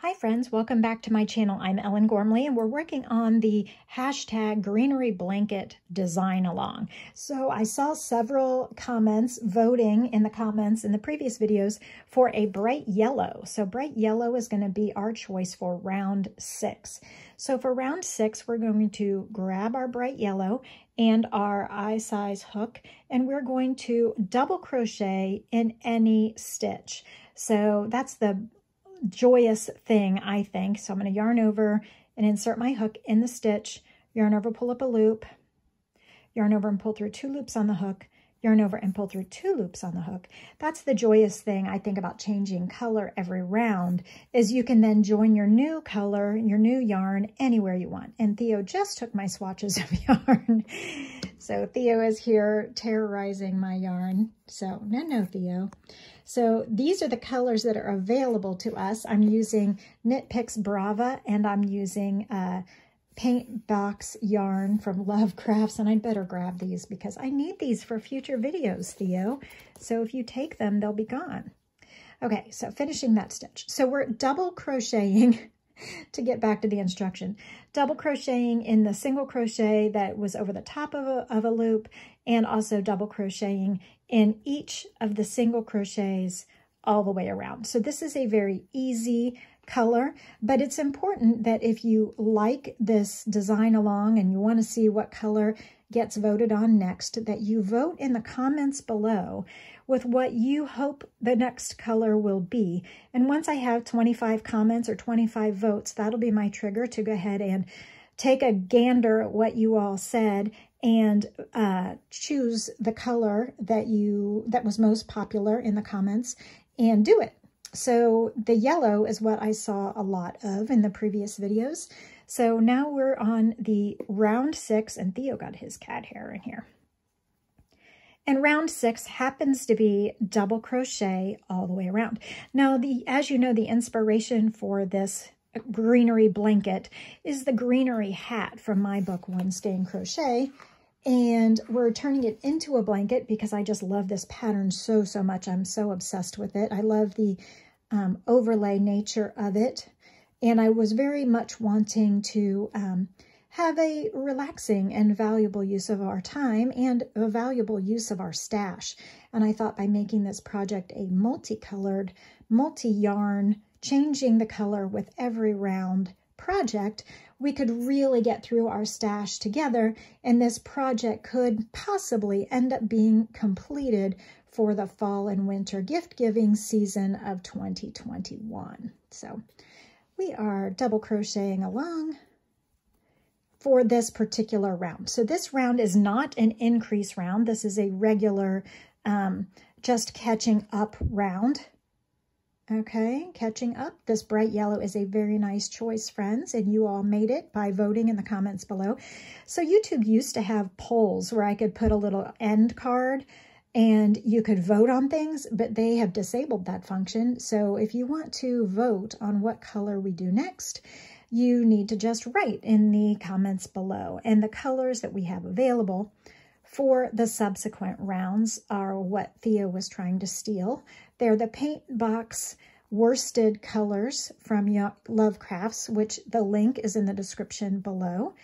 Hi friends, welcome back to my channel. I'm Ellen Gormley and we're working on the hashtag Greenery Blanket design along. So I saw several comments voting in the comments in the previous videos for a bright yellow. So bright yellow is going to be our choice for round 6. So for round 6, we're going to grab our bright yellow and our eye size hook, and we're going to double crochet in any stitch. So that's the joyous thing, I think. So I'm going to yarn over and insert my hook in the stitch, yarn over, pull up a loop, yarn over and pull through 2 loops on the hook, yarn over and pull through 2 loops on the hook. That's the joyous thing, I think, about changing color every round, is you can then join your new color, your new yarn, anywhere you want. And Theo just took my swatches of yarn. So Theo is here terrorizing my yarn. So no, Theo. So these are the colors that are available to us. I'm using Knit Picks Brava, and I'm using Paint Box yarn from Love Crafts, and I'd better grab these because I need these for future videos, Theo. So if you take them, they'll be gone. Okay, so finishing that stitch. So we're double crocheting to get back to the instruction. Double crocheting in the single crochet that was over the top of a loop, and also double crocheting in each of the single crochets all the way around. So this is a very easy color, but it's important that if you like this design along and you want to see what color gets voted on next, that you vote in the comments below with what you hope the next color will be. And once I have 25 comments or 25 votes, that'll be my trigger to go ahead and take a gander at what you all said and choose the color that was most popular in the comments and do it. So the yellow is what I saw a lot of in the previous videos. So now we're on the round 6, and Theo got his cat hair in here. And round 6 happens to be double crochet all the way around. Now, as you know, the inspiration for this greenery blanket is the greenery hat from my book, One Stay in Crochet. And we're turning it into a blanket because I just love this pattern so much. I'm so obsessed with it. I love the overlay nature of it. And I was very much wanting to have a relaxing and valuable use of our time and a valuable use of our stash. And I thought by making this project a multicolored, multi-yarn, changing the color with every round project, we could really get through our stash together, and this project could possibly end up being completed for the fall and winter gift-giving season of 2021. So we are double crocheting along for this particular round. So this round is not an increase round. This is a regular just catching up round. Okay, catching up. This bright yellow is a very nice choice, friends, and you all made it by voting in the comments below. So YouTube used to have polls where I could put a little end card and you could vote on things, but they have disabled that function. So if you want to vote on what color we do next, you need to just write in the comments below. And the colors that we have available for the subsequent rounds are what Theo was trying to steal. They're the Paint Box worsted colors from Love Crafts, which the link is in the description below.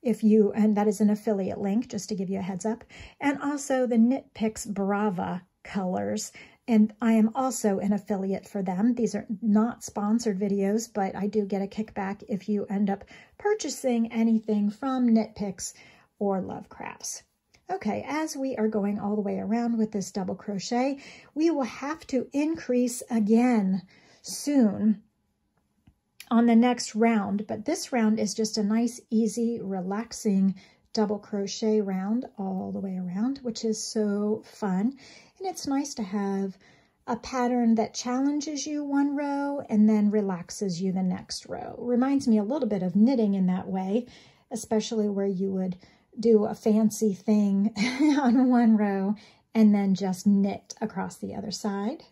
And that is an affiliate link, just to give you a heads up. And also the Knit Picks Brava colors. And I am also an affiliate for them. These are not sponsored videos, but I do get a kickback if you end up purchasing anything from Knit Picks or Love Crafts. Okay, as we are going all the way around with this double crochet, we will have to increase again soon on the next round, but this round is just a nice, easy, relaxing double crochet round all the way around, which is so fun. And it's nice to have a pattern that challenges you one row and then relaxes you the next row. Reminds me a little bit of knitting in that way, especially where you would do a fancy thing on one row and then just knit across the other side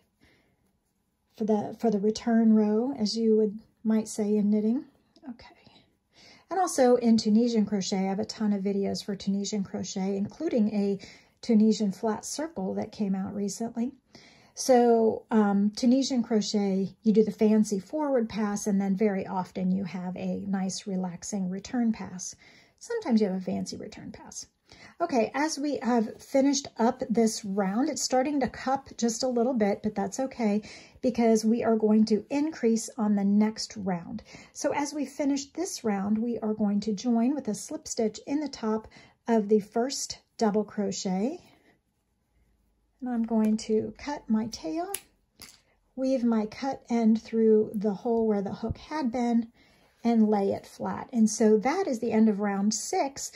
for the return row, as you might say in knitting. Okay. And also in Tunisian crochet, I have a ton of videos for Tunisian crochet, including a Tunisian flat circle that came out recently. So Tunisian crochet, you do the fancy forward pass, and then very often you have a nice relaxing return pass. Sometimes you have a fancy return pass. Okay, as we have finished up this round, it's starting to cup just a little bit, but that's okay because we are going to increase on the next round. So as we finish this round, we are going to join with a slip stitch in the top of the first double crochet. And I'm going to cut my tail, weave my cut end through the hole where the hook had been, and lay it flat. And so that is the end of round 6.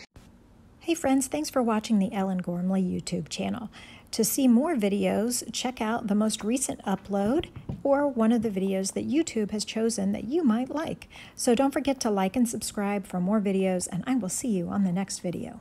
Hey friends, thanks for watching the Ellen Gormley YouTube channel. To see more videos, check out the most recent upload or one of the videos that YouTube has chosen that you might like. So don't forget to like and subscribe for more videos, and I will see you on the next video.